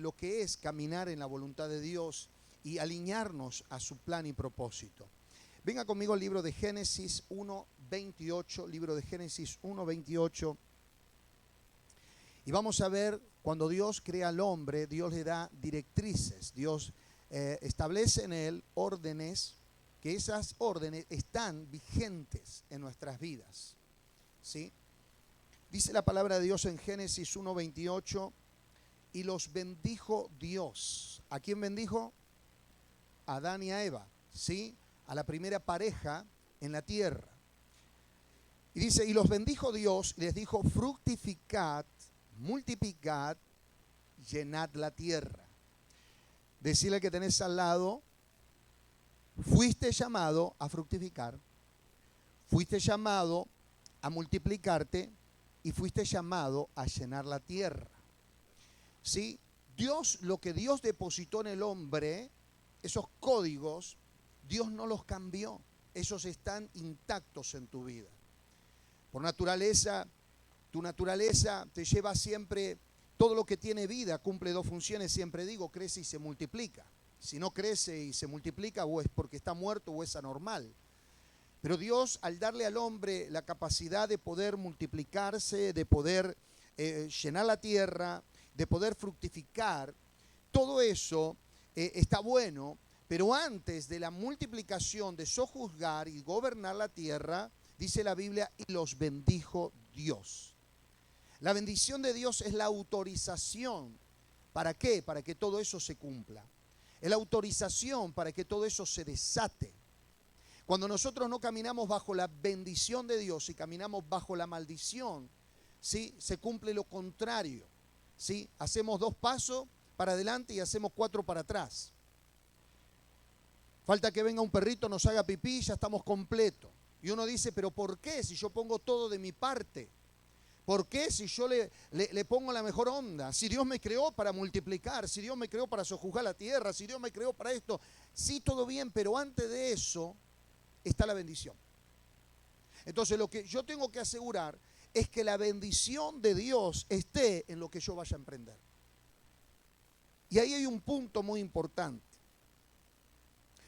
lo que es caminar en la voluntad de Dios y alinearnos a su plan y propósito. Venga conmigo al libro de Génesis 1:28, libro de Génesis 1:28. Y vamos a ver, cuando Dios crea al hombre, Dios le da directrices, Dios establece en él órdenes, que esas órdenes están vigentes en nuestras vidas, ¿sí? Dice la palabra de Dios en Génesis 1:28, y los bendijo Dios. ¿A quién bendijo? A Adán y a Eva, ¿sí? A la primera pareja en la tierra. Y dice, y los bendijo Dios, y les dijo, fructificad, multiplicad, llenad la tierra. Decirle que tenés al lado, fuiste llamado a fructificar, fuiste llamado a multiplicarte y fuiste llamado a llenar la tierra. ¿Sí? Dios, lo que Dios depositó en el hombre, esos códigos, Dios no los cambió. Esos están intactos en tu vida. Por naturaleza, tu naturaleza te lleva siempre, todo lo que tiene vida cumple dos funciones, siempre digo, crece y se multiplica. Si no crece y se multiplica, o es porque está muerto o es anormal. Pero Dios, al darle al hombre la capacidad de poder multiplicarse, de poder llenar la tierra, de poder fructificar, todo eso está bueno, pero antes de la multiplicación, de sojuzgar y gobernar la tierra, dice la Biblia, y los bendijo Dios. La bendición de Dios es la autorización. ¿Para qué? Para que todo eso se cumpla. Es la autorización para que todo eso se desate. Cuando nosotros no caminamos bajo la bendición de Dios y caminamos bajo la maldición, ¿sí? Se cumple lo contrario, ¿sí? Hacemos 2 pasos para adelante y hacemos 4 para atrás. Falta que venga un perrito, nos haga pipí y ya estamos completos. Y uno dice, pero ¿por qué si yo pongo todo de mi parte? ¿Por qué si yo le pongo la mejor onda? Si Dios me creó para multiplicar, si Dios me creó para sojuzgar la tierra, si Dios me creó para esto. Sí, todo bien, pero antes de eso está la bendición. Entonces lo que yo tengo que asegurar es que la bendición de Dios esté en lo que yo vaya a emprender. Y ahí hay un punto muy importante.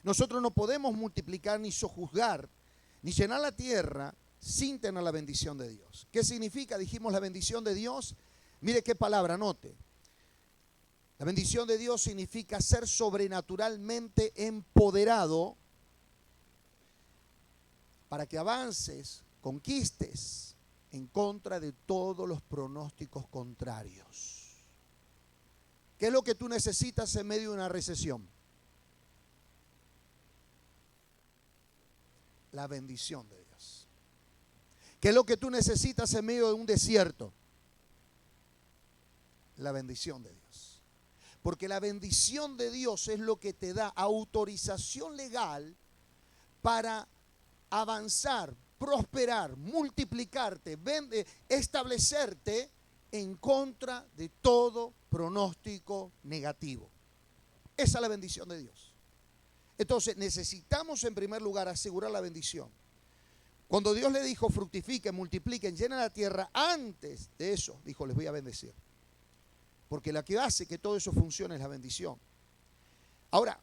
Nosotros no podemos multiplicar ni sojuzgar, ni llenar la tierra sin tener la bendición de Dios. ¿Qué significa? Dijimos la bendición de Dios. Mire qué palabra, note. La bendición de Dios significa ser sobrenaturalmente empoderado para que avances, conquistes en contra de todos los pronósticos contrarios. ¿Qué es lo que tú necesitas en medio de una recesión? La bendición de Dios. ¿Qué es lo que tú necesitas en medio de un desierto? La bendición de Dios. Porque la bendición de Dios es lo que te da autorización legal para avanzar, prosperar, multiplicarte, establecerte en contra de todo pronóstico negativo. Esa es la bendición de Dios. Entonces necesitamos en primer lugar asegurar la bendición. Cuando Dios le dijo fructifiquen, multipliquen, llenen la tierra, antes de eso dijo les voy a bendecir. Porque la que hace que todo eso funcione es la bendición. Ahora,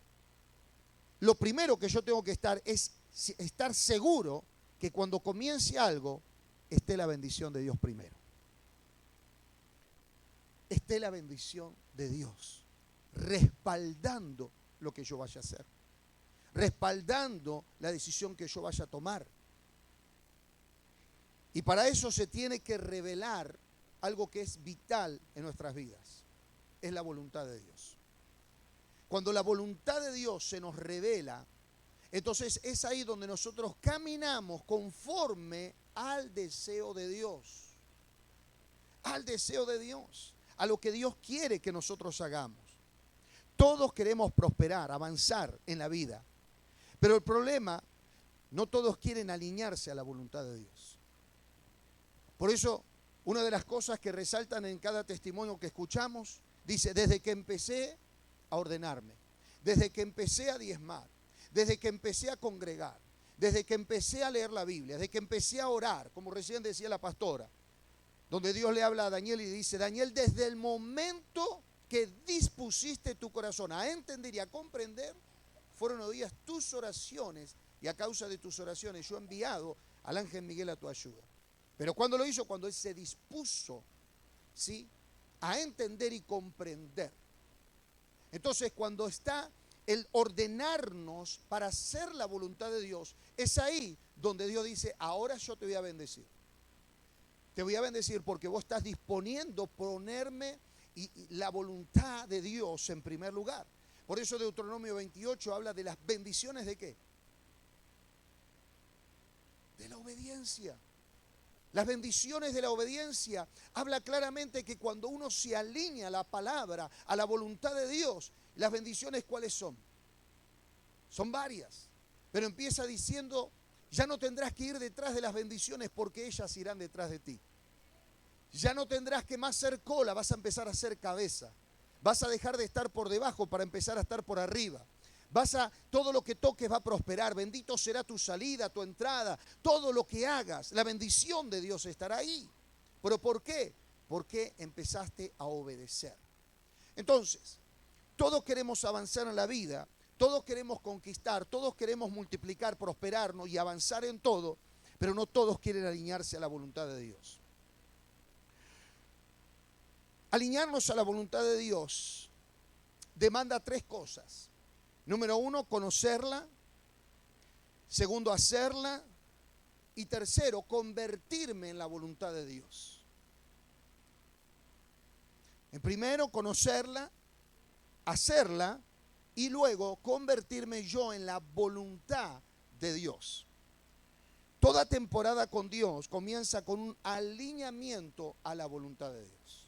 lo primero que yo tengo que estar es estar seguro que cuando comience algo esté la bendición de Dios primero. Esté la bendición de Dios respaldando lo que yo vaya a hacer, respaldando la decisión que yo vaya a tomar. Y para eso se tiene que revelar algo que es vital en nuestras vidas. Es la voluntad de Dios. Cuando la voluntad de Dios se nos revela, entonces es ahí donde nosotros caminamos conforme al deseo de Dios. Al deseo de Dios. A lo que Dios quiere que nosotros hagamos. Todos queremos prosperar, avanzar en la vida. Pero el problema, no todos quieren alinearse a la voluntad de Dios. Por eso, una de las cosas que resaltan en cada testimonio que escuchamos, dice, desde que empecé a ordenarme, desde que empecé a diezmar, desde que empecé a congregar, desde que empecé a leer la Biblia, desde que empecé a orar, como recién decía la pastora, donde Dios le habla a Daniel y dice, Daniel, desde el momento que dispusiste tu corazón a entender y a comprender, fueron oídas tus oraciones, y a causa de tus oraciones yo he enviado al ángel Miguel a tu ayuda. Pero ¿cuándo lo hizo? Cuando él se dispuso, ¿sí?, a entender y comprender. Entonces, cuando está el ordenarnos para hacer la voluntad de Dios, es ahí donde Dios dice, ahora yo te voy a bendecir. Te voy a bendecir porque vos estás disponiendo ponerme y la voluntad de Dios en primer lugar. Por eso Deuteronomio 28 habla de las bendiciones ¿de qué? De la obediencia. Las bendiciones de la obediencia habla claramente que cuando uno se alinea a la palabra, a la voluntad de Dios, las bendiciones ¿cuáles son? Son varias. Pero empieza diciendo, ya no tendrás que ir detrás de las bendiciones porque ellas irán detrás de ti. Ya no tendrás que más ser cola, vas a empezar a ser cabeza. Vas a dejar de estar por debajo para empezar a estar por arriba. Todo lo que toques va a prosperar. Bendito será tu salida, tu entrada, todo lo que hagas. La bendición de Dios estará ahí. ¿Pero por qué? Porque empezaste a obedecer. Entonces, todos queremos avanzar en la vida, todos queremos conquistar, todos queremos multiplicar, prosperarnos y avanzar en todo, pero no todos quieren alinearse a la voluntad de Dios. Alinearnos a la voluntad de Dios demanda tres cosas. Número uno, conocerla. Segundo, hacerla. Y tercero, convertirme en la voluntad de Dios. En primero, conocerla, hacerla y luego convertirme yo en la voluntad de Dios. Toda temporada con Dios comienza con un alineamiento a la voluntad de Dios.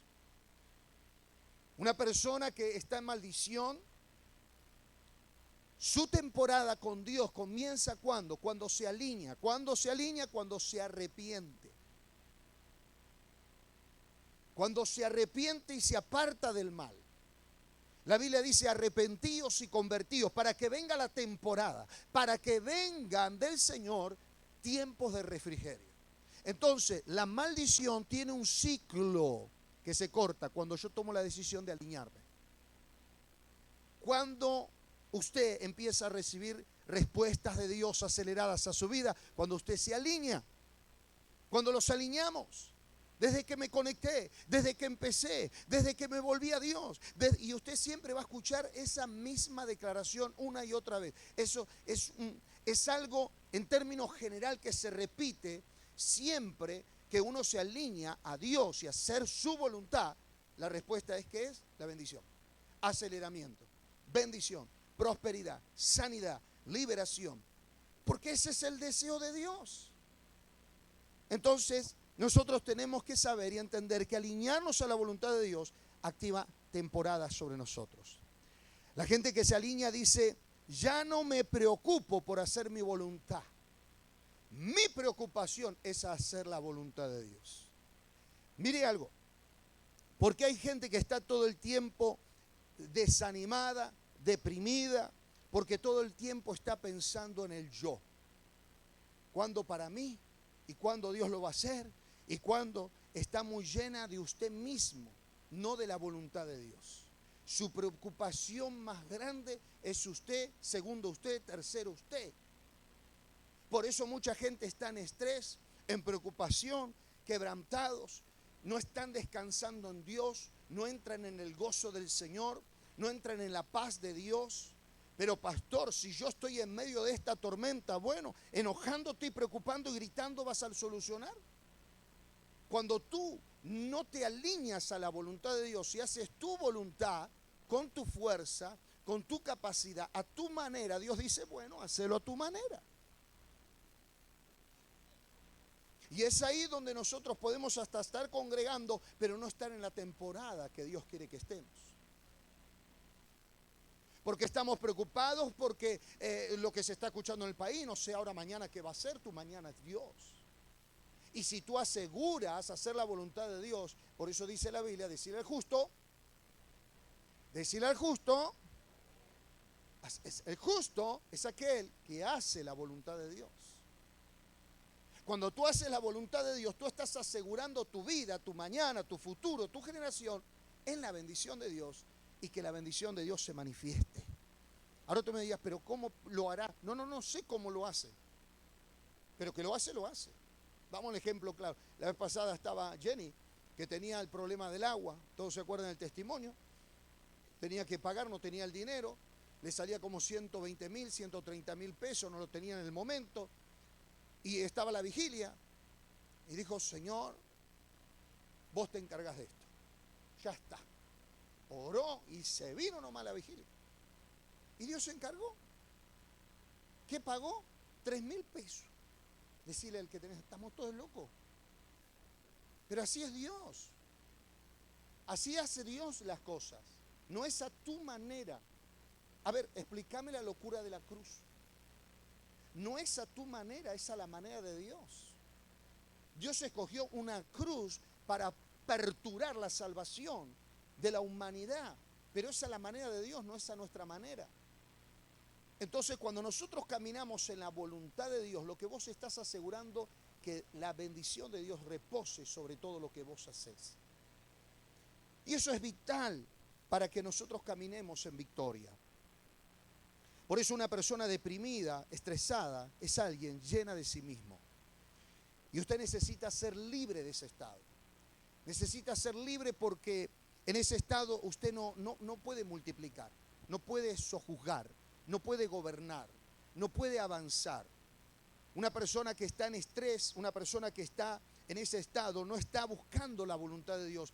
Una persona que está en maldición, su temporada con Dios comienza ¿cuándo? Cuando se alinea. ¿Cuándo se alinea? Cuando se arrepiente. Cuando se arrepiente y se aparta del mal. La Biblia dice arrepentíos y convertíos para que venga la temporada, para que vengan del Señor tiempos de refrigerio. Entonces, la maldición tiene un ciclo que se corta cuando yo tomo la decisión de alinearme. Cuando usted empieza a recibir respuestas de Dios aceleradas a su vida, cuando usted se alinea, cuando los alineamos, desde que me conecté, desde que empecé, desde que me volví a Dios, y usted siempre va a escuchar esa misma declaración una y otra vez. Eso es algo en términos general que se repite siempre que uno se alinea a Dios y a hacer su voluntad. La respuesta es ¿qué es? La bendición, aceleramiento, bendición, prosperidad, sanidad, liberación, porque ese es el deseo de Dios. Entonces nosotros tenemos que saber y entender que alinearnos a la voluntad de Dios activa temporadas sobre nosotros. La gente que se alinea dice, ya no me preocupo por hacer mi voluntad. Mi preocupación es hacer la voluntad de Dios. Mire algo, porque hay gente que está todo el tiempo desanimada, deprimida, porque todo el tiempo está pensando en el yo. ¿Cuándo para mí? ¿Y cuándo Dios lo va a hacer? ¿Y cuándo? Está muy llena de usted mismo, no de la voluntad de Dios. Su preocupación más grande es usted, segundo usted, tercero usted. Por eso mucha gente está en estrés, en preocupación, quebrantados, no están descansando en Dios, no entran en el gozo del Señor, no entran en la paz de Dios. Pero pastor, si yo estoy en medio de esta tormenta, bueno, enojándote y preocupando y gritando vas a solucionar. Cuando tú no te alineas a la voluntad de Dios y haces tu voluntad con tu fuerza, con tu capacidad, a tu manera, Dios dice, bueno, hacelo a tu manera. Y es ahí donde nosotros podemos hasta estar congregando, pero no estar en la temporada que Dios quiere que estemos. Porque estamos preocupados porque lo que se está escuchando en el país, no sé ahora mañana qué va a ser, tu mañana es Dios. Y si tú aseguras hacer la voluntad de Dios, por eso dice la Biblia, decirle al justo, el justo es aquel que hace la voluntad de Dios. Cuando tú haces la voluntad de Dios, tú estás asegurando tu vida, tu mañana, tu futuro, tu generación en la bendición de Dios y que la bendición de Dios se manifieste. Ahora tú me digas, pero ¿cómo lo hará? No sé cómo lo hace, pero que lo hace, lo hace. Vamos al ejemplo claro. La vez pasada estaba Jenny, que tenía el problema del agua. Todos se acuerdan del testimonio. Tenía que pagar, no tenía el dinero. Le salía como 120,000, 130,000 pesos, no lo tenía en el momento. Y estaba la vigilia. Y dijo, Señor, vos te encargás de esto. Ya está. Oró y se vino nomás la vigilia. Y Dios se encargó. ¿Qué pagó? 3,000 pesos. Decirle al que tenés, estamos todos locos. Pero así es Dios. Así hace Dios las cosas. No es a tu manera. A ver, explícame la locura de la cruz. No es a tu manera, es a la manera de Dios. Dios escogió una cruz para aperturar la salvación de la humanidad. Pero es a la manera de Dios, no es a nuestra manera. Entonces, cuando nosotros caminamos en la voluntad de Dios, lo que vos estás asegurando que la bendición de Dios repose sobre todo lo que vos hacés. Y eso es vital para que nosotros caminemos en victoria. Por eso una persona deprimida, estresada, es alguien llena de sí mismo. Y usted necesita ser libre de ese estado. Necesita ser libre porque en ese estado usted no puede multiplicar, no puede sojuzgar, no puede gobernar, no puede avanzar. Una persona que está en estrés, una persona que está en ese estado, no está buscando la voluntad de Dios.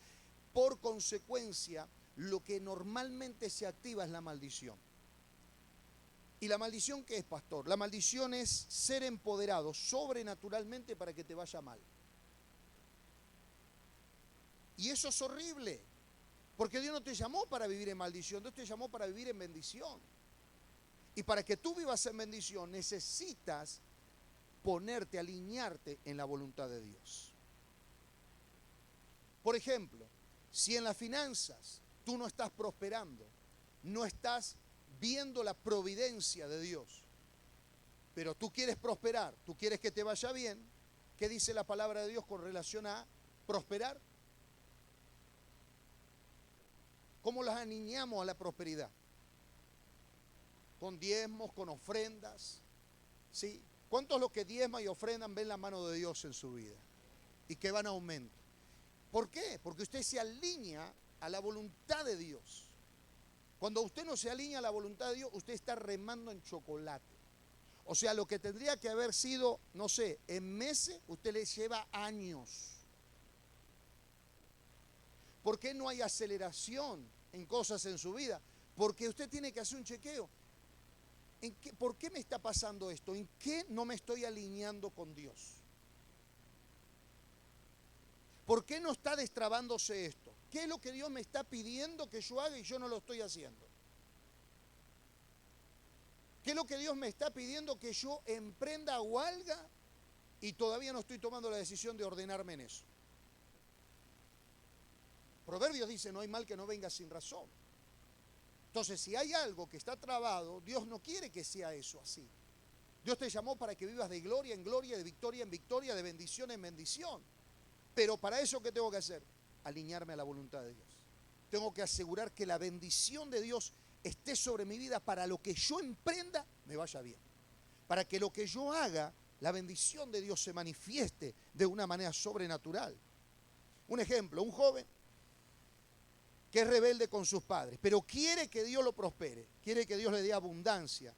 Por consecuencia, lo que normalmente se activa es la maldición. ¿Y la maldición qué es, pastor? La maldición es ser empoderado sobrenaturalmente para que te vaya mal. Y eso es horrible, porque Dios no te llamó para vivir en maldición, Dios te llamó para vivir en bendición. Y para que tú vivas en bendición necesitas ponerte, alinearte en la voluntad de Dios. Por ejemplo, si en las finanzas tú no estás prosperando, no estás viendo la providencia de Dios, pero tú quieres prosperar, tú quieres que te vaya bien, ¿qué dice la palabra de Dios con relación a prosperar? ¿Cómo las alineamos a la prosperidad? Con diezmos, con ofrendas, ¿sí? ¿Cuántos los que diezman y ofrendan ven la mano de Dios en su vida? Y que van a aumento. ¿Por qué? Porque usted se alinea a la voluntad de Dios. Cuando usted no se alinea a la voluntad de Dios, usted está remando en chocolate. O sea, lo que tendría que haber sido, no sé, en meses, usted le lleva años. ¿Por qué no hay aceleración en cosas en su vida? Porque usted tiene que hacer un chequeo. ¿Por qué me está pasando esto? ¿En qué no me estoy alineando con Dios? ¿Por qué no está destrabándose esto? ¿Qué es lo que Dios me está pidiendo que yo haga y yo no lo estoy haciendo? ¿Qué es lo que Dios me está pidiendo que yo emprenda o haga y todavía no estoy tomando la decisión de ordenarme en eso? Proverbios dice, no hay mal que no venga sin razón. Entonces, si hay algo que está trabado, Dios no quiere que sea eso así. Dios te llamó para que vivas de gloria en gloria, de victoria en victoria, de bendición en bendición. Pero para eso, ¿qué tengo que hacer? Alinearme a la voluntad de Dios. Tengo que asegurar que la bendición de Dios esté sobre mi vida para lo que yo emprenda me vaya bien. Para que lo que yo haga, la bendición de Dios se manifieste de una manera sobrenatural. Un ejemplo, un joven que es rebelde con sus padres, pero quiere que Dios lo prospere, quiere que Dios le dé abundancia.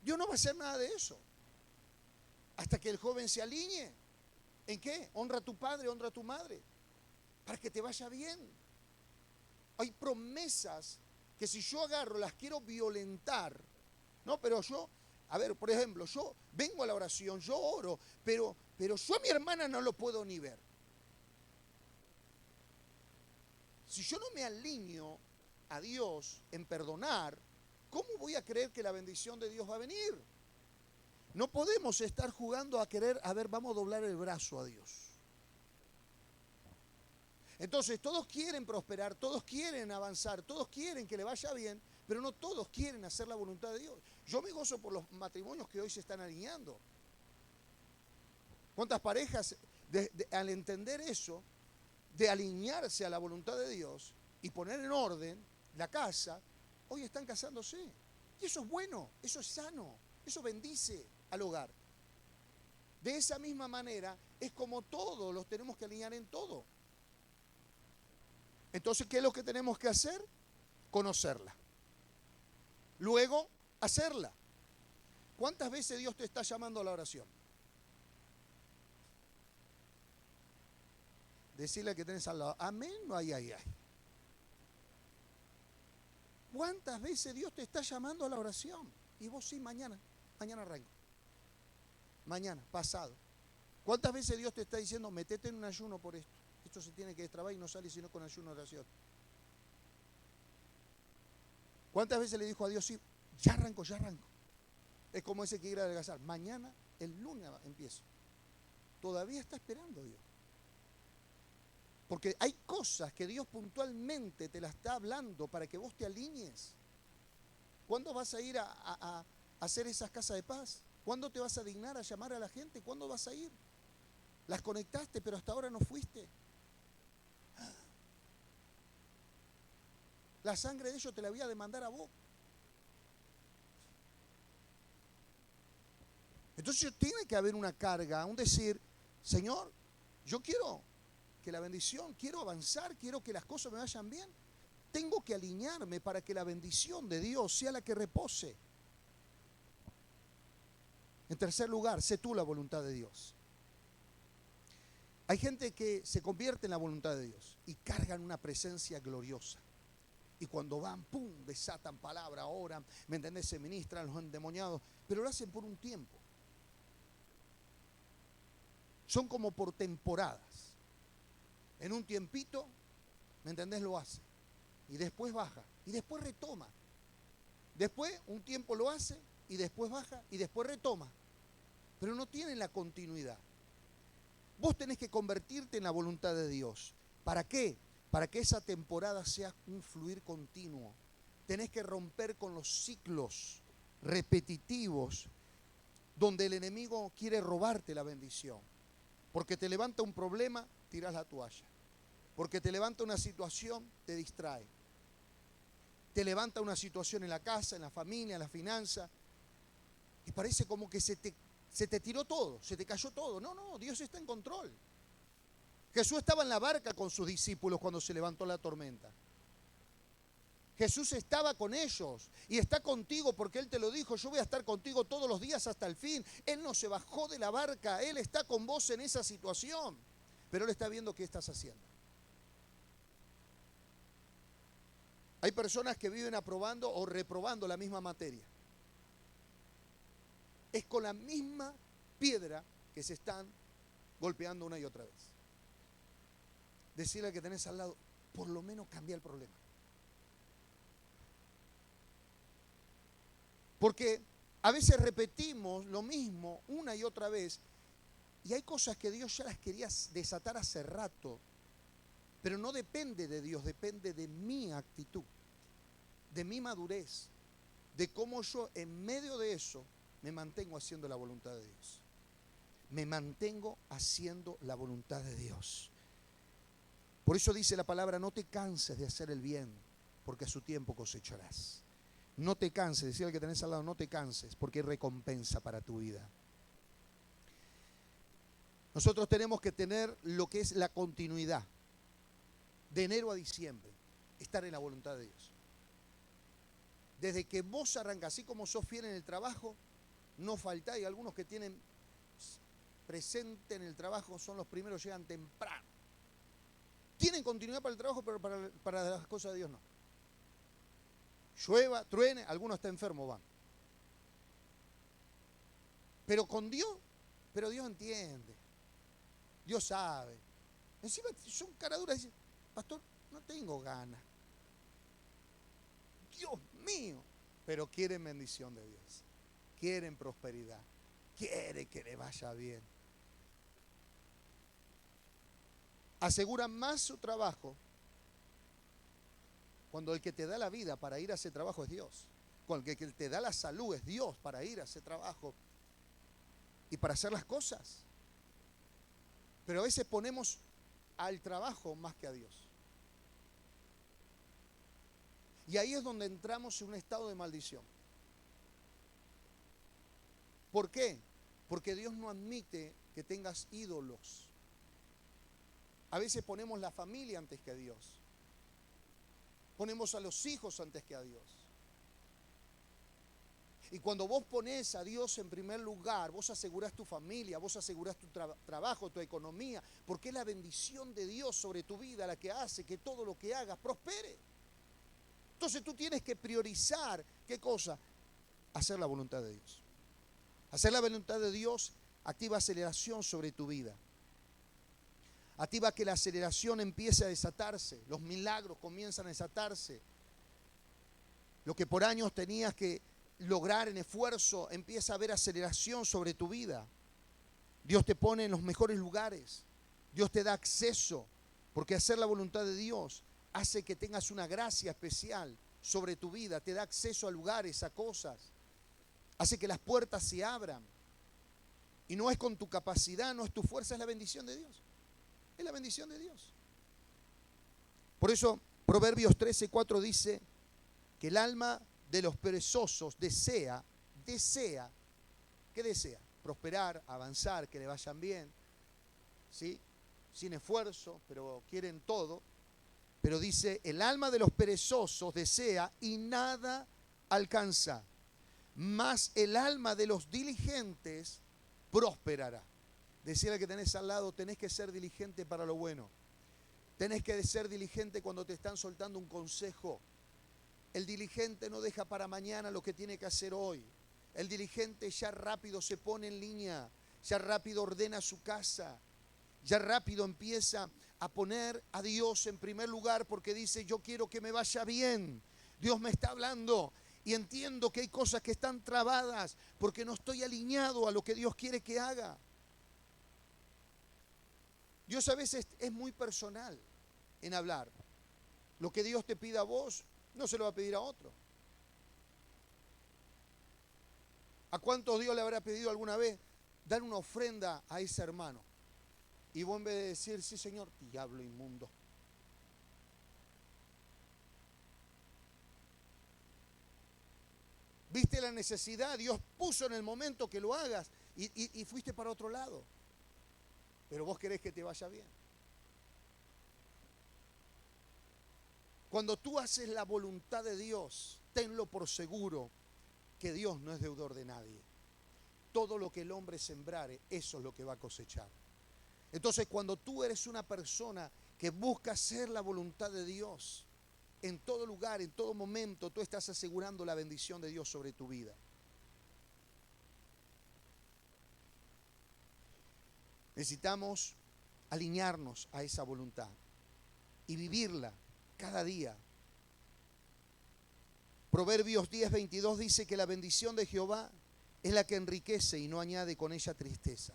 Dios no va a hacer nada de eso hasta que el joven se alinee. ¿En qué? Honra a tu padre, honra a tu madre, para que te vaya bien. Hay promesas que si yo agarro, las quiero violentar, ¿no? Pero yo, a ver, por ejemplo, yo vengo a la oración, yo oro, pero yo a mi hermana no lo puedo ni ver. Si yo no me alineo a Dios en perdonar, ¿cómo voy a creer que la bendición de Dios va a venir? No podemos estar jugando a querer, a ver, vamos a doblar el brazo a Dios. Entonces, todos quieren prosperar, todos quieren avanzar, todos quieren que le vaya bien, pero no todos quieren hacer la voluntad de Dios. Yo me gozo por los matrimonios que hoy se están alineando. ¿Cuántas parejas, al entender eso, de alinearse a la voluntad de Dios y poner en orden, la casa, hoy están casándose. Y eso es bueno, eso es sano, eso bendice al hogar. De esa misma manera es como todos los tenemos que alinear en todo. Entonces, ¿qué es lo que tenemos que hacer? Conocerla. Luego, hacerla. ¿Cuántas veces Dios te está llamando a la oración? Decirle que tenés al lado, amén o ay, ay, ay. ¿Cuántas veces Dios te está llamando a la oración? Y vos sí, mañana arranco. Mañana, pasado. ¿Cuántas veces Dios te está diciendo, metete en un ayuno por esto? Esto se tiene que destrabar y no sale sino con ayuno de oración. ¿Cuántas veces le dijo a Dios, sí, ya arranco? Es como ese que ir a adelgazar. Mañana, el lunes empiezo. Todavía está esperando Dios. Porque hay cosas que Dios puntualmente te las está hablando para que vos te alinees. ¿Cuándo vas a ir a hacer esas casas de paz? ¿Cuándo te vas a dignar a llamar a la gente? ¿Cuándo vas a ir? Las conectaste, pero hasta ahora no fuiste. La sangre de ellos te la voy a demandar a vos. Entonces tiene que haber una carga, un decir, Señor, yo quiero que la bendición, quiero avanzar, quiero que las cosas me vayan bien. Tengo que alinearme para que la bendición de Dios sea la que repose. En tercer lugar, sé tú la voluntad de Dios. Hay gente que se convierte en la voluntad de Dios y cargan una presencia gloriosa. Y cuando van, pum, desatan palabra, oran, ¿me entendés? Se ministran los endemoniados, pero lo hacen por un tiempo. Son como por temporadas. En un tiempito, ¿me entendés? Lo hace. Y después baja. Y después retoma. Después un tiempo lo hace y después baja y después retoma. Pero no tienen la continuidad. Vos tenés que convertirte en la voluntad de Dios. ¿Para qué? Para que esa temporada sea un fluir continuo. Tenés que romper con los ciclos repetitivos donde el enemigo quiere robarte la bendición. Porque te levanta un problema, tirás la toalla. Porque te levanta una situación, te distrae. Te levanta una situación en la casa, en la familia, en la finanza. Y parece como que se te tiró todo, se te cayó todo. No, Dios está en control. Jesús estaba en la barca con sus discípulos cuando se levantó la tormenta. Jesús estaba con ellos y está contigo porque Él te lo dijo, yo voy a estar contigo todos los días hasta el fin. Él no se bajó de la barca, Él está con vos en esa situación, pero Él está viendo qué estás haciendo. Hay personas que viven aprobando o reprobando la misma materia. Es con la misma piedra que se están golpeando una y otra vez. Decirle al que tenés al lado, por lo menos cambia el problema. Porque a veces repetimos lo mismo una y otra vez y hay cosas que Dios ya las quería desatar hace rato, pero no depende de Dios, depende de mi actitud, de mi madurez, de cómo yo en medio de eso me mantengo haciendo la voluntad de Dios. Me mantengo haciendo la voluntad de Dios. Por eso dice la palabra, no te canses de hacer el bien, porque a su tiempo cosecharás. No te canses, decía al que tenés al lado, no te canses, porque hay recompensa para tu vida. Nosotros tenemos que tener lo que es la continuidad. De enero a diciembre, estar en la voluntad de Dios. Desde que vos arrancás, así como sos fiel en el trabajo, no faltá. Hay algunos que tienen presente en el trabajo, son los primeros, llegan temprano. Tienen continuidad para el trabajo, pero para las cosas de Dios no. Llueva, truene, alguno está enfermo, van. Pero con Dios, pero Dios entiende. Dios sabe. Encima son caraduras y dicen, pastor, no tengo ganas. Dios mío. Pero quieren bendición de Dios. Quieren prosperidad. Quiere que le vaya bien. Aseguran más su trabajo cuando el que te da la vida para ir a ese trabajo es Dios. Cuando el que te da la salud es Dios para ir a ese trabajo y para hacer las cosas. Pero a veces ponemos al trabajo más que a Dios. Y ahí es donde entramos en un estado de maldición. ¿Por qué? Porque Dios no admite que tengas ídolos. A veces ponemos la familia antes que a Dios. Ponemos a los hijos antes que a Dios. Y cuando vos pones a Dios en primer lugar, vos asegurás tu familia, vos asegurás tu trabajo, tu economía, porque es la bendición de Dios sobre tu vida la que hace que todo lo que hagas prospere. Entonces tú tienes que priorizar, ¿qué cosa? Hacer la voluntad de Dios. Hacer la voluntad de Dios activa aceleración sobre tu vida. Activa que la aceleración empiece a desatarse. Los milagros comienzan a desatarse. Lo que por años tenías que lograr en esfuerzo, empieza a haber aceleración sobre tu vida. Dios te pone en los mejores lugares. Dios te da acceso. Porque hacer la voluntad de Dios hace que tengas una gracia especial sobre tu vida. Te da acceso a lugares, a cosas. Hace que las puertas se abran. Y no es con tu capacidad, no es tu fuerza, es la bendición de Dios. Es la bendición de Dios. Por eso Proverbios 13:4 dice que el alma de los perezosos desea, ¿qué desea? Prosperar, avanzar, que le vayan bien, ¿sí? Sin esfuerzo, pero quieren todo. Pero dice, el alma de los perezosos desea y nada alcanza. Mas el alma de los diligentes prosperará. Decirle al que tenés al lado, tenés que ser diligente para lo bueno. Tenés que ser diligente cuando te están soltando un consejo. El diligente no deja para mañana lo que tiene que hacer hoy. El diligente ya rápido se pone en línea, ya rápido ordena su casa, ya rápido empieza a poner a Dios en primer lugar porque dice, yo quiero que me vaya bien. Dios me está hablando y entiendo que hay cosas que están trabadas porque no estoy alineado a lo que Dios quiere que haga. Dios a veces es muy personal en hablar. Lo que Dios te pida a vos, no se lo va a pedir a otro. ¿A cuántos Dios le habrá pedido alguna vez dar una ofrenda a ese hermano? Y vos en vez de decir, sí Señor, diablo inmundo. Viste la necesidad, Dios puso en el momento que lo hagas y fuiste para otro lado. Pero vos querés que te vaya bien. Cuando tú haces la voluntad de Dios, tenlo por seguro que Dios no es deudor de nadie. Todo lo que el hombre sembrare, eso es lo que va a cosechar. Entonces, cuando tú eres una persona que busca hacer la voluntad de Dios, en todo lugar, en todo momento, tú estás asegurando la bendición de Dios sobre tu vida. Necesitamos alinearnos a esa voluntad y vivirla cada día. Proverbios 10:22 dice que la bendición de Jehová es la que enriquece y no añade con ella tristeza.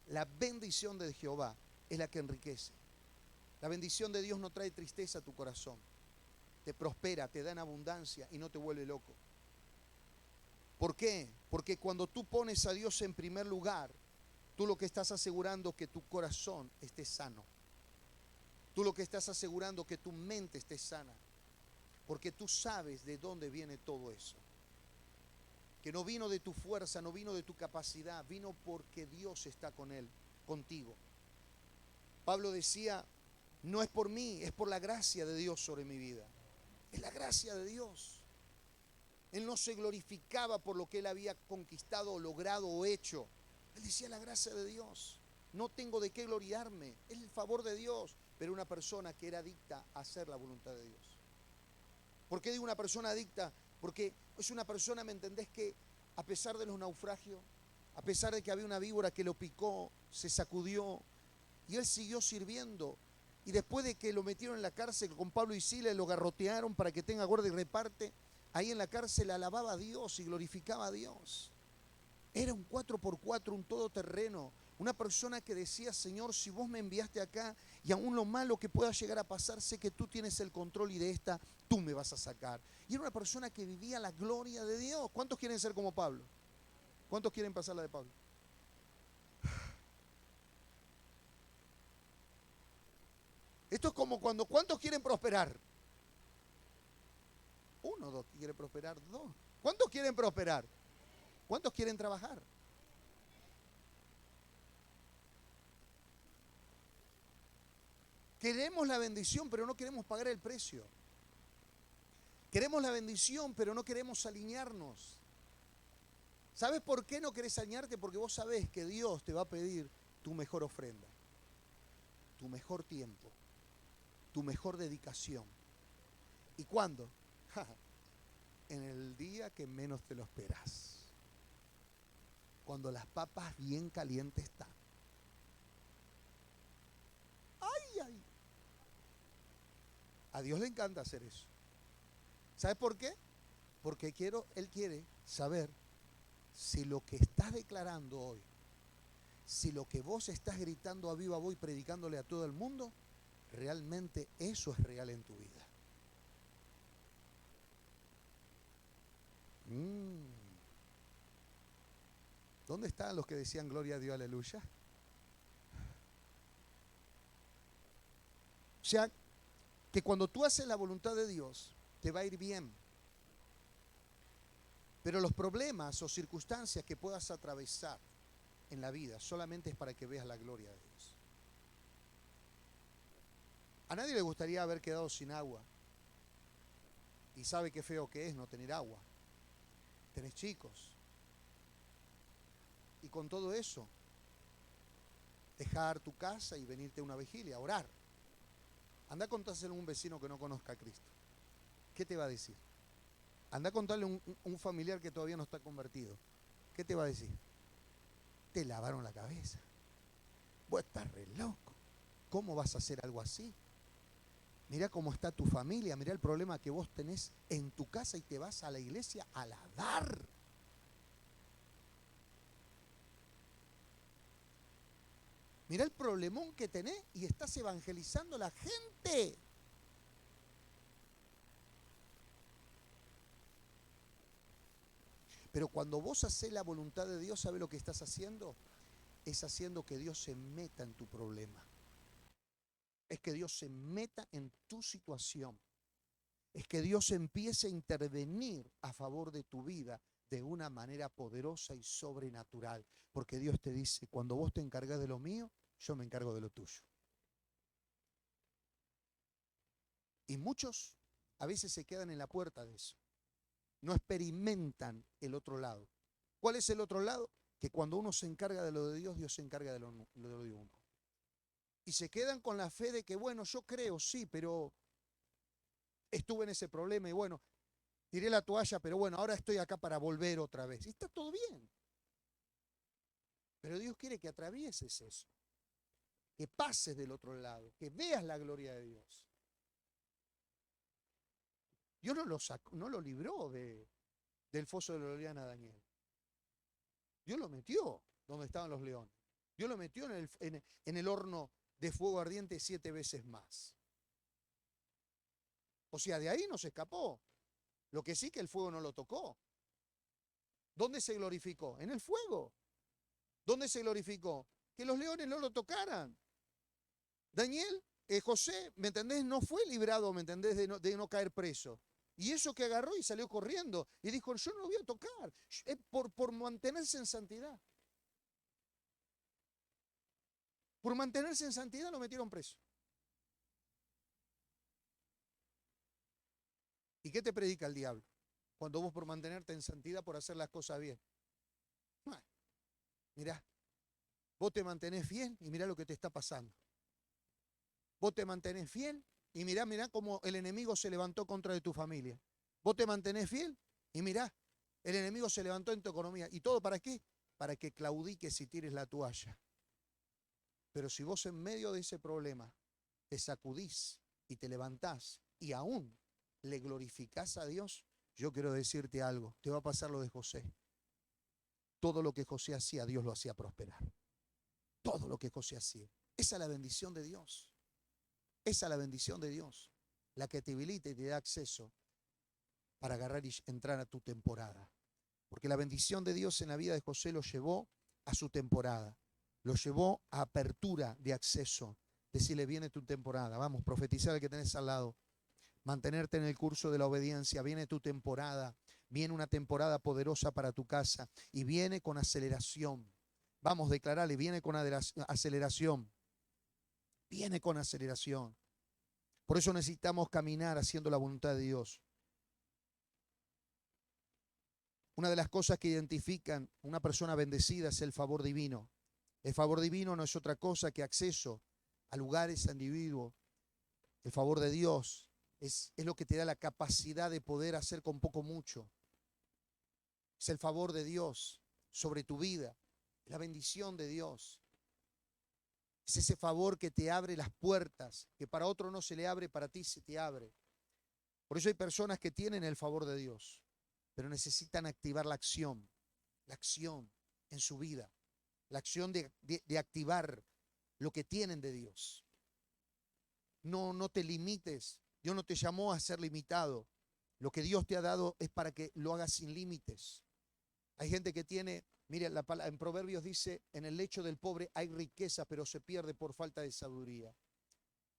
La bendición de Jehová es la que enriquece. La bendición de Dios no trae tristeza a tu corazón. Te prospera, te da en abundancia y no te vuelve loco. ¿Por qué? Porque cuando tú pones a Dios en primer lugar, tú lo que estás asegurando es que tu corazón esté sano. Tú lo que estás asegurando es que tu mente esté sana. Porque tú sabes de dónde viene todo eso. Que no vino de tu fuerza, no vino de tu capacidad, vino porque Dios está con él, contigo. Pablo decía, no es por mí, es por la gracia de Dios sobre mi vida. Es la gracia de Dios. Él no se glorificaba por lo que él había conquistado, logrado o hecho. Él decía la gracia de Dios. No tengo de qué gloriarme, es el favor de Dios. Pero una persona que era adicta a hacer la voluntad de Dios. ¿Por qué digo una persona adicta? Porque es una persona, ¿me entendés? Que a pesar de los naufragios, a pesar de que había una víbora que lo picó, se sacudió y él siguió sirviendo. Y después de que lo metieron en la cárcel con Pablo y Silas, lo garrotearon para que tenga guarda y reparte, ahí en la cárcel alababa a Dios y glorificaba a Dios. Era un 4x4, un todoterreno. Una persona que decía, Señor, si vos me enviaste acá y aún lo malo que pueda llegar a pasar, sé que tú tienes el control y de esta tú me vas a sacar. Y era una persona que vivía la gloria de Dios. ¿Cuántos quieren ser como Pablo? ¿Cuántos quieren pasar la de Pablo? Esto es como cuando, ¿cuántos quieren prosperar? Uno, dos, quiere prosperar, dos. ¿Cuántos quieren prosperar? ¿Cuántos quieren trabajar? Queremos la bendición, pero no queremos pagar el precio. Queremos la bendición, pero no queremos alinearnos. ¿Sabes por qué no querés alinearte? Porque vos sabés que Dios te va a pedir tu mejor ofrenda, tu mejor tiempo, tu mejor dedicación. ¿Y cuándo? En el día que menos te lo esperas. Cuando las papas bien calientes están. ¡Ay, ay! A Dios le encanta hacer eso. ¿Sabes por qué? Porque Él quiere saber si lo que estás declarando hoy, si lo que vos estás gritando a viva voz y predicándole a todo el mundo, realmente eso es real en tu vida. ¿Dónde están los que decían gloria a Dios, aleluya? O sea, que cuando tú haces la voluntad de Dios, te va a ir bien. Pero los problemas o circunstancias que puedas atravesar en la vida solamente es para que veas la gloria de Dios. A nadie le gustaría haber quedado sin agua. Y sabe qué feo que es no tener agua. Tenés chicos. Y con todo eso, dejar tu casa y venirte a una vigilia, a orar. Anda a contárselo a un vecino que no conozca a Cristo. ¿Qué te va a decir? Anda a contarle a un familiar que todavía no está convertido. ¿Qué te va a decir? Te lavaron la cabeza. Vos estás re loco. ¿Cómo vas a hacer algo así? Mirá cómo está tu familia, mirá el problema que vos tenés en tu casa y te vas a la iglesia a lavar. Mirá el problemón que tenés y estás evangelizando a la gente. Pero cuando vos hacés la voluntad de Dios, ¿sabés lo que estás haciendo? Es haciendo que Dios se meta en tu problema. Es que Dios se meta en tu situación. Es que Dios empiece a intervenir a favor de tu vida de una manera poderosa y sobrenatural. Porque Dios te dice, cuando vos te encargas de lo mío, yo me encargo de lo tuyo. Y muchos a veces se quedan en la puerta de eso. No experimentan el otro lado. ¿Cuál es el otro lado? Que cuando uno se encarga de lo de Dios, Dios se encarga de lo de uno. Y se quedan con la fe de que, bueno, yo creo, sí, pero estuve en ese problema y bueno, tiré la toalla, pero bueno, ahora estoy acá para volver otra vez. Y está todo bien. Pero Dios quiere que atravieses eso. Que pases del otro lado, que veas la gloria de Dios. Dios no lo libró del foso de la león a Daniel. Dios lo metió donde estaban los leones. Dios lo metió en el horno de fuego ardiente 7 veces más. O sea, de ahí no se escapó. Lo que sí que el fuego no lo tocó. ¿Dónde se glorificó? En el fuego. ¿Dónde se glorificó? Que los leones no lo tocaran. Daniel, José, ¿me entendés? No fue librado, ¿me entendés? De no caer preso. Y eso que agarró y salió corriendo. Y dijo, yo no lo voy a tocar. Por mantenerse en santidad. Por mantenerse en santidad lo metieron preso. ¿Y qué te predica el diablo? Cuando vos por mantenerte en santidad, por hacer las cosas bien. Mirá, vos te mantenés fiel y mirá lo que te está pasando. Vos te mantenés fiel y mirá cómo el enemigo se levantó contra de tu familia. Vos te mantenés fiel y mirá, el enemigo se levantó en tu economía. ¿Y todo para qué? Para que claudiques y tires la toalla. Pero si vos en medio de ese problema te sacudís y te levantás y aún le glorificás a Dios, yo quiero decirte algo, te va a pasar lo de José. Todo lo que José hacía, Dios lo hacía prosperar. Todo lo que José hacía. Esa es la bendición de Dios. Esa es la bendición de Dios. La que te habilita y te da acceso para agarrar y entrar a tu temporada. Porque la bendición de Dios en la vida de José lo llevó a su temporada. Lo llevó a apertura de acceso. Decirle, viene tu temporada. Vamos, profetizar al que tenés al lado. mantenerte en el curso de la obediencia. Viene tu temporada, viene una temporada poderosa para tu casa y viene con aceleración. Vamos, declararle, viene con aceleración. Viene con aceleración. Por eso necesitamos caminar haciendo la voluntad de Dios. Una de las cosas que identifican a una persona bendecida es el favor divino. El favor divino no es otra cosa que acceso a lugares, a individuos. El favor de Dios es lo que te da la capacidad de poder hacer con poco mucho. Es el favor de Dios sobre tu vida, la bendición de Dios. Es ese favor que te abre las puertas, que para otro no se le abre, para ti se te abre. Por eso hay personas que tienen el favor de Dios, pero necesitan activar la acción en su vida, la acción de activar lo que tienen de Dios. No te limites. Dios no te llamó a ser limitado. Lo que Dios te ha dado es para que lo hagas sin límites. Hay gente que tiene, mire, en Proverbios dice, en el lecho del pobre hay riqueza, pero se pierde por falta de sabiduría.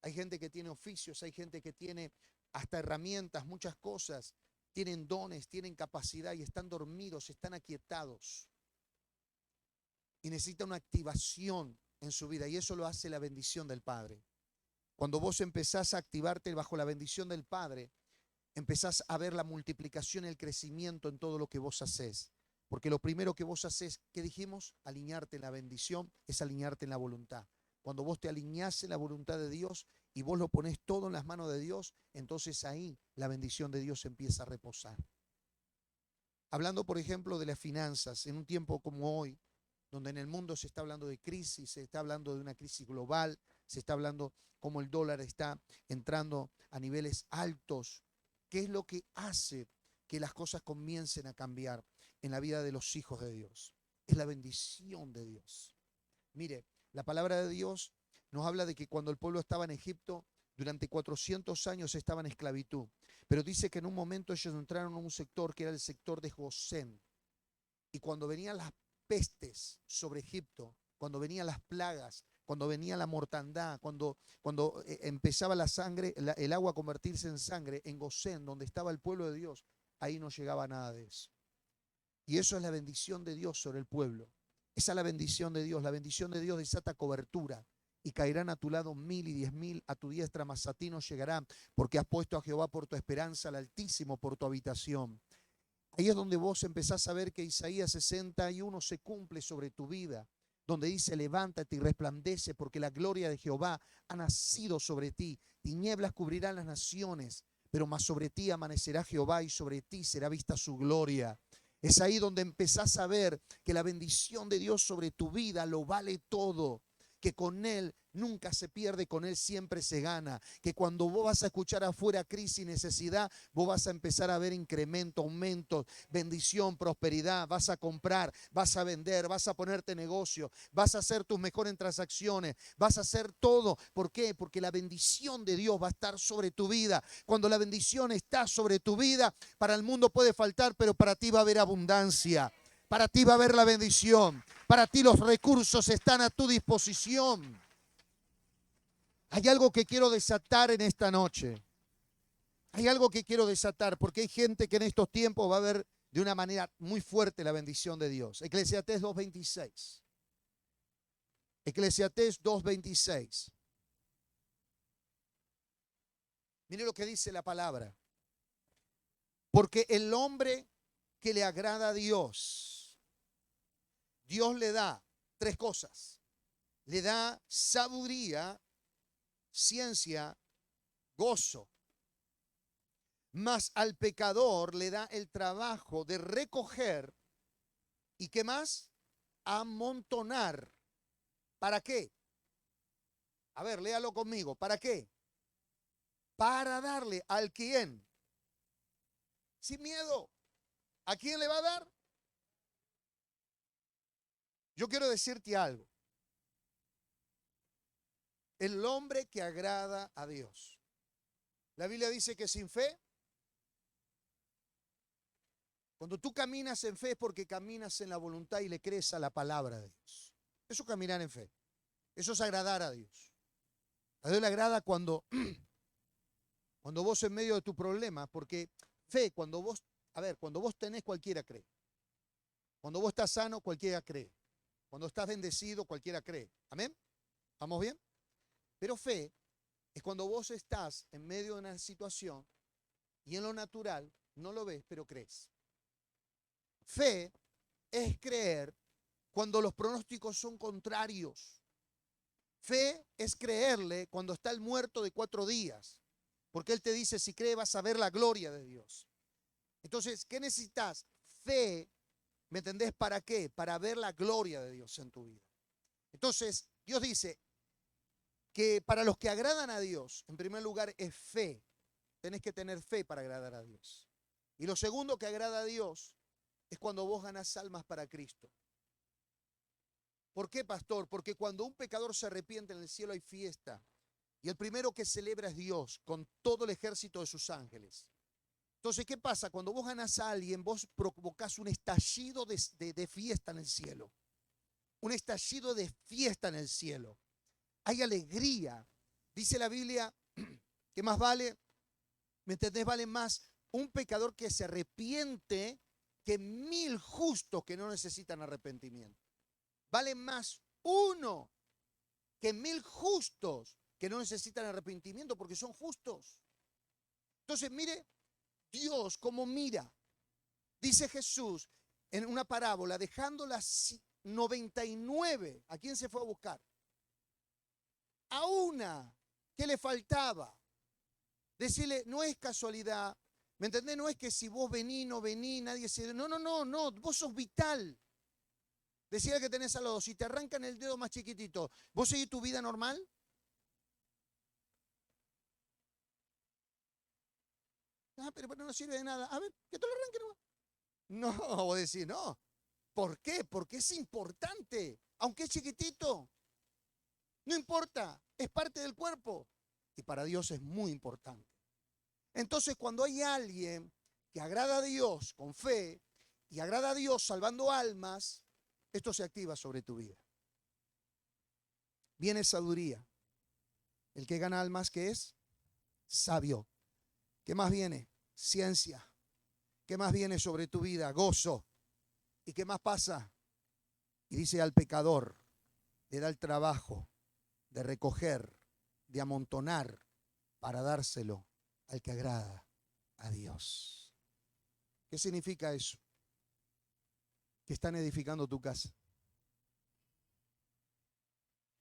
Hay gente que tiene oficios, hay gente que tiene hasta herramientas, muchas cosas. Tienen dones, tienen capacidad y están dormidos, están aquietados. Y necesita una activación en su vida y eso lo hace la bendición del Padre. Cuando vos empezás a activarte bajo la bendición del Padre, empezás a ver la multiplicación y el crecimiento en todo lo que vos hacés. Porque lo primero que vos hacés, ¿qué dijimos? Alinearte en la bendición, es alinearte en la voluntad. Cuando vos te alineás en la voluntad de Dios y vos lo ponés todo en las manos de Dios, entonces ahí la bendición de Dios empieza a reposar. Hablando, por ejemplo, de las finanzas, en un tiempo como hoy, donde en el mundo se está hablando de crisis, se está hablando de una crisis global, se está hablando cómo el dólar está entrando a niveles altos. ¿Qué es lo que hace que las cosas comiencen a cambiar en la vida de los hijos de Dios? Es la bendición de Dios. Mire, la palabra de Dios nos habla de que cuando el pueblo estaba en Egipto, durante 400 años estaba en esclavitud. Pero dice que en un momento ellos entraron a un sector que era el sector de Gosén. Y cuando venían las pestes sobre Egipto, cuando venían las plagas, cuando venía la mortandad, cuando empezaba la sangre, el agua a convertirse en sangre, en Gosén, donde estaba el pueblo de Dios, ahí no llegaba nada de eso. Y eso es la bendición de Dios sobre el pueblo. Esa es la bendición de Dios. La bendición de Dios desata cobertura. Y caerán a tu lado 1000 y 10.000, a tu diestra mas a ti no llegarán, porque has puesto a Jehová por tu esperanza, al Altísimo por tu habitación. Ahí es donde vos empezás a ver que Isaías 61 se cumple sobre tu vida, donde dice: levántate y resplandece, porque la gloria de Jehová ha nacido sobre ti. Tinieblas cubrirán las naciones, pero más sobre ti amanecerá Jehová y sobre ti será vista su gloria. Es ahí donde empezás a ver que la bendición de Dios sobre tu vida lo vale todo. Que con Él nunca se pierde, con Él siempre se gana. Que cuando vos vas a escuchar afuera crisis y necesidad, vos vas a empezar a ver incremento, aumento, bendición, prosperidad. Vas a comprar, vas a vender, vas a ponerte negocio, vas a hacer tus mejores transacciones, vas a hacer todo. ¿Por qué? Porque la bendición de Dios va a estar sobre tu vida. Cuando la bendición está sobre tu vida, para el mundo puede faltar, pero para ti va a haber abundancia. Para ti va a haber la bendición. Para ti los recursos están a tu disposición. Hay algo que quiero desatar en esta noche. Hay algo que quiero desatar porque hay gente que en estos tiempos va a ver de una manera muy fuerte la bendición de Dios. Eclesiastés 2:26. Eclesiastés 2:26. Mire lo que dice la palabra. Porque el hombre que le agrada a Dios, Dios le da 3 cosas. Le da sabiduría, ciencia, gozo. Mas al pecador le da el trabajo de recoger y ¿qué más? Amontonar. ¿Para qué? A ver, léalo conmigo. ¿Para qué? Para darle al quien. Sin miedo. ¿A quién le va a dar? Yo quiero decirte algo. El hombre que agrada a Dios. La Biblia dice que sin fe, cuando tú caminas en fe es porque caminas en la voluntad y le crees a la palabra de Dios. Eso es caminar en fe. Eso es agradar a Dios. A Dios le agrada cuando Cuando vos en medio de tu problema, porque fe, cuando vos tenés, cualquiera cree. Cuando vos estás sano, cualquiera cree. Cuando estás bendecido, cualquiera cree. ¿Amén? ¿Vamos bien? Pero fe es cuando vos estás en medio de una situación y en lo natural no lo ves, pero crees. Fe es creer cuando los pronósticos son contrarios. Fe es creerle cuando está el muerto de 4 días. Porque Él te dice, si crees vas a ver la gloria de Dios. Entonces, ¿qué necesitas? Fe, ¿me entendés? ¿Para qué? Para ver la gloria de Dios en tu vida. Entonces, Dios dice que para los que agradan a Dios, en primer lugar es fe. Tenés que tener fe para agradar a Dios. Y lo segundo que agrada a Dios es cuando vos ganás almas para Cristo. ¿Por qué, pastor? Porque cuando un pecador se arrepiente, en el cielo hay fiesta. Y el primero que celebra es Dios, con todo el ejército de sus ángeles. Entonces, ¿qué pasa? Cuando vos ganás a alguien, vos provocás un estallido de fiesta en el cielo. Un estallido de fiesta en el cielo. Hay alegría. Dice la Biblia que más vale, ¿me entendés? Vale más un pecador que se arrepiente que 1000 justos que no necesitan arrepentimiento. Vale más uno que 1000 justos que no necesitan arrepentimiento porque son justos. Entonces, mire Dios cómo mira. Dice Jesús en una parábola, dejando las 99, ¿a quién se fue a buscar? A una que le faltaba. Decirle, no es casualidad, ¿me entendés? No es que si vos venís, no venís, nadie se... No, vos sos vital. Decirle que tenés al lado, si te arrancan el dedo más chiquitito, ¿vos seguís tu vida normal? Pero no sirve de nada. A ver, que te lo arranquen nomás. No, vos decís, no. ¿Por qué? Porque es importante, aunque es chiquitito. No importa, es parte del cuerpo. Y para Dios es muy importante. Entonces, cuando hay alguien que agrada a Dios con fe y agrada a Dios salvando almas, esto se activa sobre tu vida. Viene sabiduría. El que gana almas, ¿qué es? Sabio. ¿Qué más viene? Ciencia. ¿Qué más viene sobre tu vida? Gozo. ¿Y qué más pasa? Y dice al pecador, le da el trabajo de recoger, de amontonar, para dárselo al que agrada a Dios. ¿Qué significa eso? Que están edificando tu casa,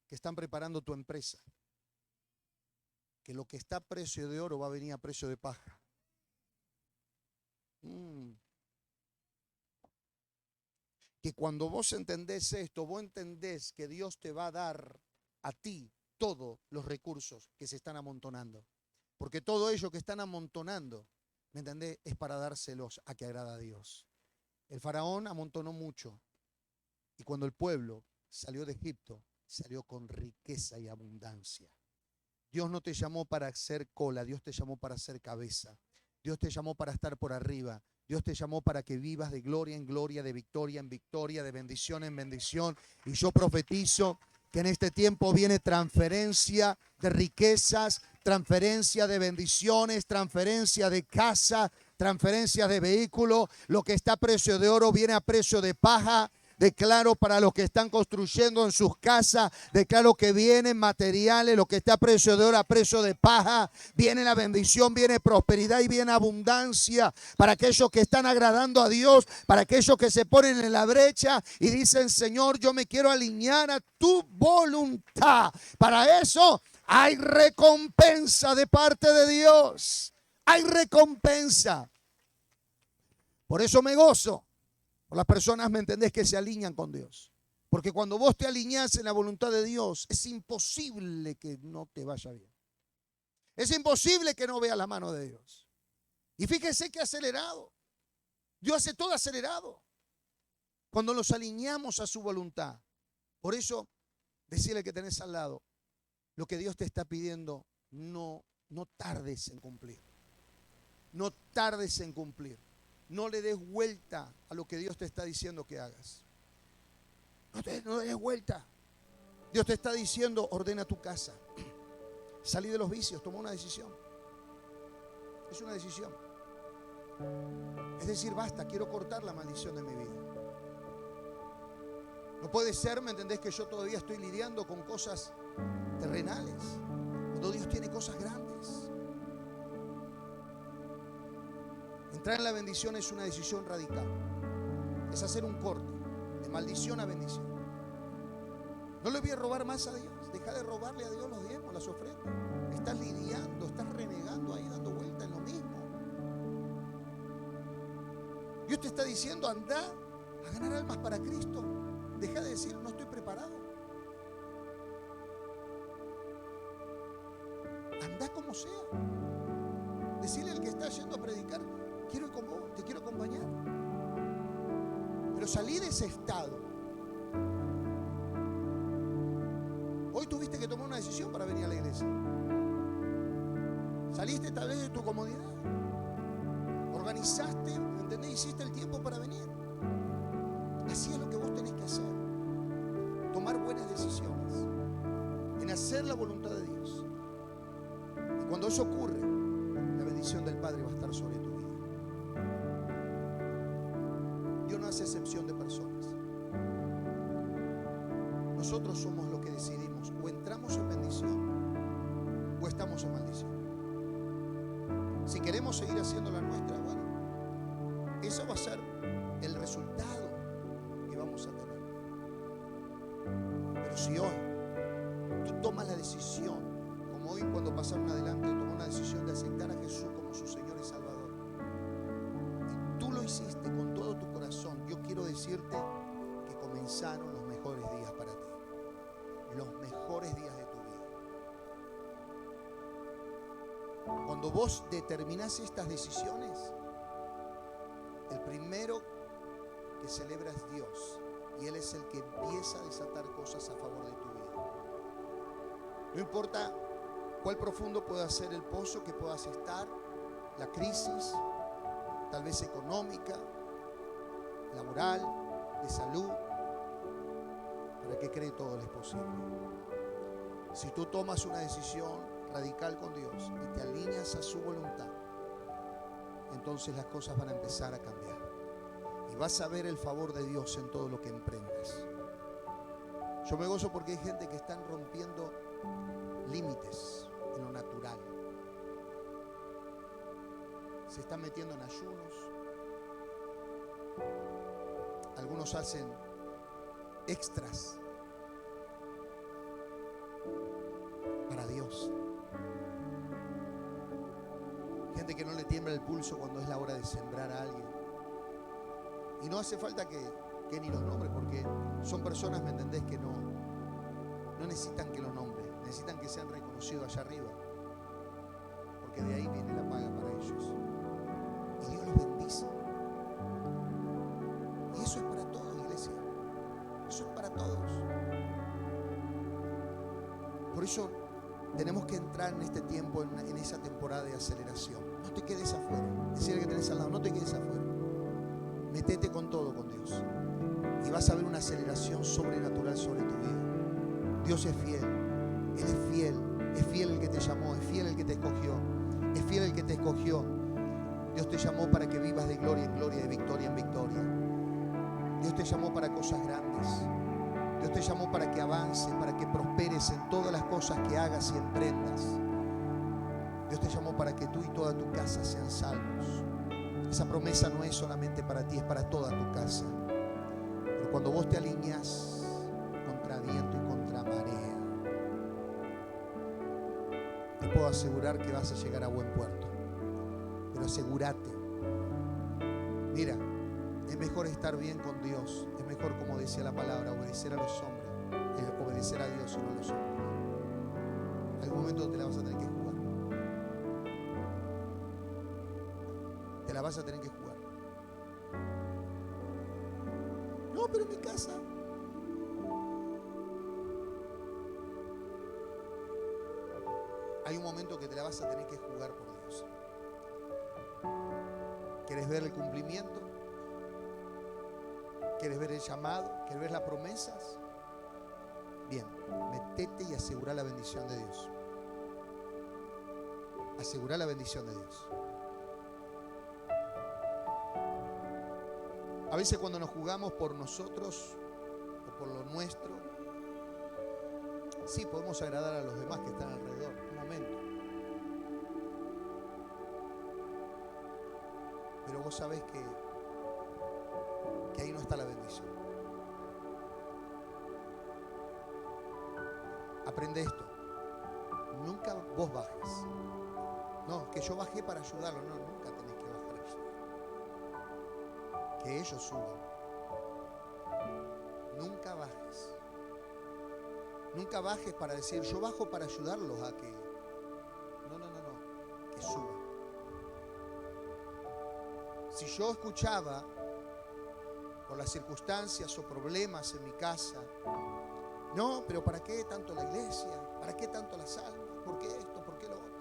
que están preparando tu empresa, que lo que está a precio de oro va a venir a precio de paja. Que cuando vos entendés esto, vos entendés que Dios te va a dar a ti todos los recursos que se están amontonando. Porque todo ello que están amontonando, ¿me entendés? Es para dárselos a que agrada a Dios. El faraón amontonó mucho. Y cuando el pueblo salió de Egipto, salió con riqueza y abundancia. Dios no te llamó para hacer cola, Dios te llamó para hacer cabeza. Dios te llamó para estar por arriba. Dios te llamó para que vivas de gloria en gloria, de victoria en victoria, de bendición en bendición. Y yo profetizo que en este tiempo viene transferencia de riquezas, transferencia de bendiciones, transferencia de casa, transferencia de vehículo. Lo que está a precio de oro viene a precio de paja. Declaro para los que están construyendo en sus casas, declaro que vienen materiales, lo que está a precio de oro, a precio de paja. Viene la bendición, viene prosperidad y viene abundancia para aquellos que están agradando a Dios, para aquellos que se ponen en la brecha y dicen, Señor, yo me quiero alinear a tu voluntad. Para eso hay recompensa de parte de Dios. Hay recompensa. Por eso me gozo. Las personas, ¿me entendés?, que se alinean con Dios. Porque cuando vos te alineás en la voluntad de Dios, es imposible que no te vaya bien. Es imposible que no veas la mano de Dios. Y fíjese que acelerado. Dios hace todo acelerado. Cuando nos alineamos a su voluntad. Por eso, decirle que tenés al lado, lo que Dios te está pidiendo, no tardes en cumplir. No tardes en cumplir. No le des vuelta a lo que Dios te está diciendo que hagas. No le des vuelta. Dios te está diciendo, ordena tu casa. Salí de los vicios, toma una decisión. Es una decisión. Es decir, basta, quiero cortar la maldición de mi vida. No puede ser, ¿me entendés?, que yo todavía estoy lidiando con cosas terrenales, cuando Dios tiene cosas grandes. Entrar en la bendición es una decisión radical. Es hacer un corte de maldición a bendición. No le voy a robar más a Dios. Deja de robarle a Dios los diezmos, las ofrendas. Estás lidiando, estás renegando ahí, dando vuelta en lo mismo. Dios te está diciendo, anda a ganar almas para Cristo. Deja de decir, no estoy preparado. Anda como sea. Decirle al que está yendo a predicar, quiero ir con vos, te quiero acompañar. Pero salí de ese estado. Hoy tuviste que tomar una decisión para venir a la iglesia. Saliste tal vez de tu comodidad. Organizaste, ¿entendés? Hiciste el tiempo para venir. Así es lo que vos tenés que hacer. Tomar buenas decisiones. En hacer la voluntad de Dios. Y cuando eso ocurre, la bendición del Padre va a estar sobre tu vida. Dios no hace excepción de personas. Nosotros somos los que decidimos. O entramos en bendición o estamos en maldición. Si queremos seguir haciendo la nuestra, bueno, eso va a ser el resultado que vamos a tener. Pero si hoy tú tomas la decisión, como hoy cuando pasaron adelante, tomó una decisión de aceptar a Jesús como su Señor y Salvador, y tú lo hiciste con todo tu corazón, yo quiero decirte que comenzaron los mejores días para ti. Los mejores días de tu vida. Cuando vos determinás estas decisiones, el primero que celebra es Dios, y Él es el que empieza a desatar cosas a favor de tu vida. No importa cuál profundo pueda ser el pozo que puedas estar, la crisis, tal vez económica, laboral, de salud, para que cree todo es posible. Si tú tomas una decisión radical con Dios y te alineas a su voluntad, entonces las cosas van a empezar a cambiar y vas a ver el favor de Dios en todo lo que emprendas. Yo me gozo porque hay gente que están rompiendo límites en lo natural. Se están metiendo en ayunos. Algunos hacen extras para Dios. Gente que no le tiembla el pulso cuando es la hora de sembrar a alguien. Y no hace falta que ni los nombres, porque son personas, ¿me entendés?, que no necesitan que los nombres, necesitan que sean reconocidos allá arriba, porque de ahí viene la paga para ellos. Y Dios los bendice. Y eso es para todos, iglesia. Eso es para todos. Por eso tenemos que entrar en este tiempo, en esa temporada de aceleración. No te quedes afuera. Decirle que tenés al lado, no te quedes afuera. Métete con todo con Dios. Y vas a ver una aceleración sobrenatural sobre tu vida. Dios es fiel. Él es fiel. Es fiel el que te llamó. Es fiel el que te escogió. Es fiel el que te escogió. Dios te llamó para que vivas de gloria en gloria, de victoria en victoria. Dios te llamó para cosas grandes. Dios te llamó para que avances, para que prosperes en todas las cosas que hagas y emprendas. Dios te llamó para que tú y toda tu casa sean salvos. Esa promesa no es solamente para ti, es para toda tu casa. Pero cuando vos te alineas contra viento y contra marea, te puedo asegurar que vas a llegar a buen puerto. Pero asegúrate. Mira, es mejor estar bien con Dios. Es mejor, como decía la palabra, obedecer a los hombres. Obedecer a Dios y no a los hombres. En algún momento te la vas a tener que jugar. Te la vas a tener que jugar. No, pero en mi casa. Hay un momento que te la vas a tener que jugar por Dios. ¿Quieres ver el cumplimiento? ¿Quieres ver el llamado? ¿Quieres ver las promesas? Bien, metete y asegura la bendición de Dios. Asegura la bendición de Dios. A veces cuando nos jugamos por nosotros o por lo nuestro, sí podemos agradar a los demás que están alrededor, un momento. Pero vos sabés que ahí no está la bendición. Aprende esto. Nunca vos bajes. No, que yo bajé para ayudarlo. No, nunca tenés que bajar a ayudar. Que ellos suban. Nunca bajes. Nunca bajes para decir, yo bajo para ayudarlos a que... No. Que suban. Si yo escuchaba por las circunstancias o problemas en mi casa, no, pero ¿para qué tanto la iglesia? ¿Para qué tanto las almas? ¿Por qué esto? ¿Por qué lo otro?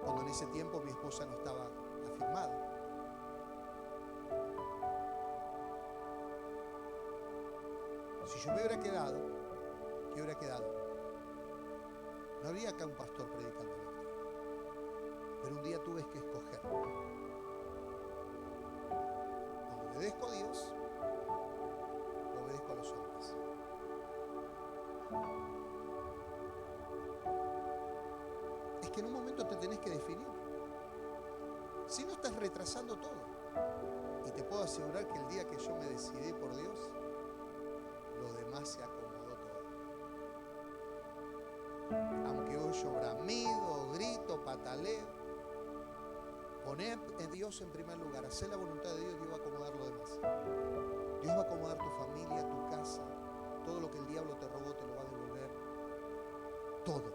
Cuando en ese tiempo mi esposa no estaba afirmada. Si yo me hubiera quedado, ¿qué hubiera quedado? No habría acá un pastor predicando. Pero un día tuve que escoger. ¿Obedezco a Dios o obedezco a los hombres? Es que en un momento te tenés que definir. Si no, estás retrasando todo. Y te puedo asegurar que el día que yo me decidí por Dios, lo demás se acomodó todo. Aunque hoy yo bramido, grito, pataleo, poner a Dios en primer lugar, hacer la voluntad de Dios, Dios va a acomodar lo demás. Dios va a acomodar tu familia, tu casa, todo lo que el diablo te robó te lo va a devolver. Todo.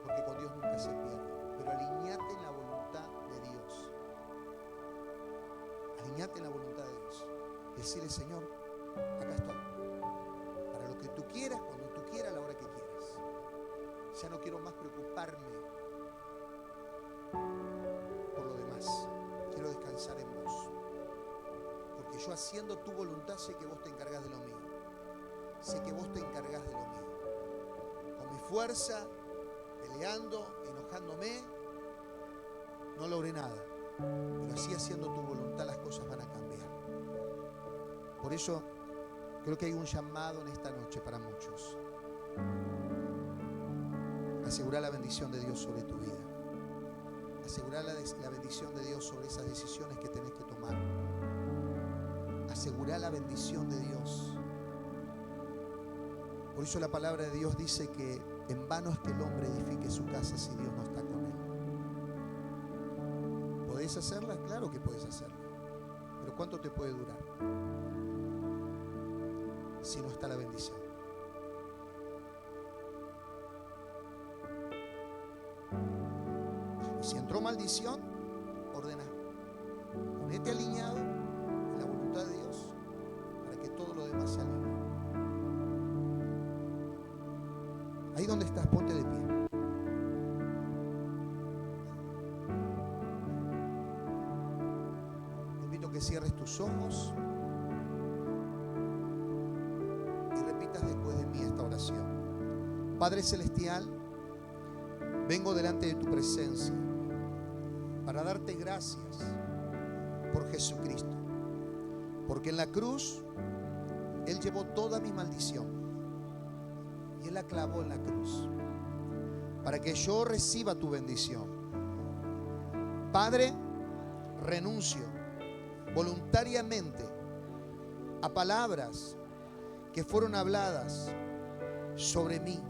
Porque con Dios nunca se pierde. Pero alineate en la voluntad de Dios. Alineate en la voluntad de Dios. Decirle, Señor, acá estoy. Para lo que tú quieras, cuando tú quieras, a la hora que quieras. Ya no quiero más preocuparme por lo demás. Quiero descansar en vos. Porque yo haciendo tu voluntad sé que vos te encargás de lo mío. Sé que vos te encargás de lo mío. Con mi fuerza, peleando, enojándome, no logré nada. Pero así haciendo tu voluntad las cosas van a cambiar. Por eso creo que hay un llamado en esta noche para muchos. Asegurar la bendición de Dios sobre tu vida. Asegurar la bendición de Dios sobre esas decisiones que tenés que tomar. Asegurar la bendición de Dios. Por eso la palabra de Dios dice que en vano es que el hombre edifique su casa si Dios no está con él. ¿Podés hacerla? Claro que podés hacerla. Pero ¿cuánto te puede durar si no está la bendición? Si entró maldición, ordena. Ponete alineado en la voluntad de Dios para que todo lo demás se alinee. Ahí donde estás, ponte de pie. Te invito a que cierres tus ojos y repitas después de mí esta oración. Padre Celestial, vengo delante de tu presencia para darte gracias por Jesucristo, porque en la cruz Él llevó toda mi maldición y Él la clavó en la cruz para que yo reciba tu bendición. Padre, renuncio voluntariamente a palabras que fueron habladas sobre mí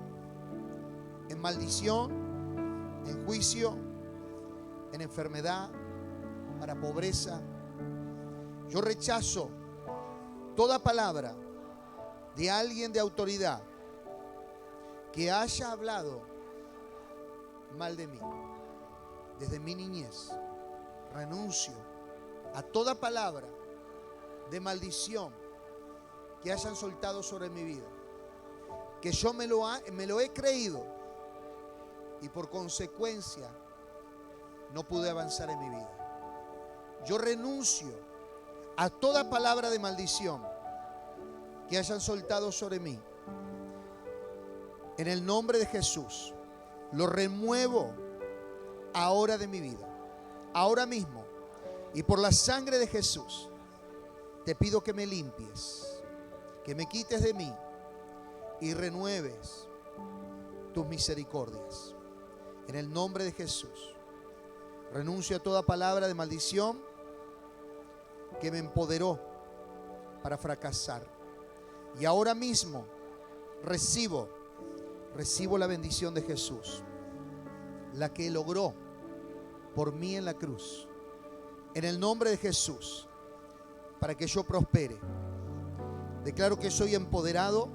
en maldición, en juicio, en enfermedad, para pobreza. Yo rechazo toda palabra de alguien de autoridad que haya hablado mal de mí. Desde mi niñez renuncio a toda palabra de maldición que hayan soltado sobre mi vida, que yo me lo he creído y por consecuencia no pude avanzar en mi vida. Yo renuncio a toda palabra de maldición que hayan soltado sobre mí. En el nombre de Jesús, lo remuevo ahora de mi vida, ahora mismo, Y por la sangre de Jesús, te pido que me limpies, que me quites de mí y renueves tus misericordias. En el nombre de Jesús, renuncio a toda palabra de maldición que me empoderó para fracasar. Y ahora mismo recibo la bendición de Jesús, la que logró por mí en la cruz. En el nombre de Jesús, para que yo prospere. Declaro que soy empoderado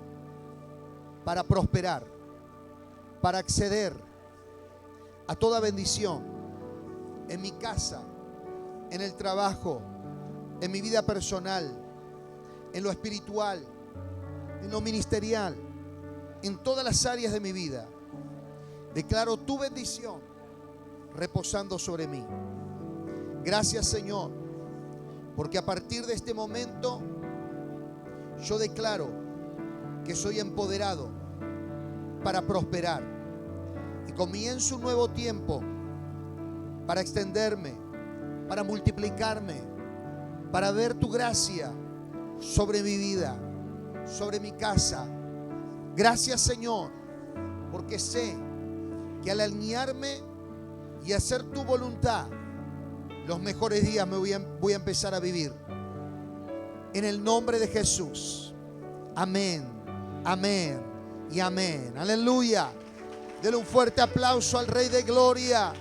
para prosperar, para acceder a toda bendición en mi casa, en el trabajo, en mi vida personal, en lo espiritual, en lo ministerial, en todas las áreas de mi vida. Declaro tu bendición reposando sobre mí. Gracias, Señor, porque a partir de este momento yo declaro que soy empoderado para prosperar y comienzo un nuevo tiempo para extenderme, para multiplicarme, para ver tu gracia sobre mi vida, sobre mi casa. Gracias, Señor, porque sé que al alinearme y hacer tu voluntad, los mejores días me voy a empezar a vivir. En el nombre de Jesús. Amén, amén y amén. Aleluya. Denle un fuerte aplauso al Rey de Gloria.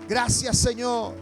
Gracias, Señor.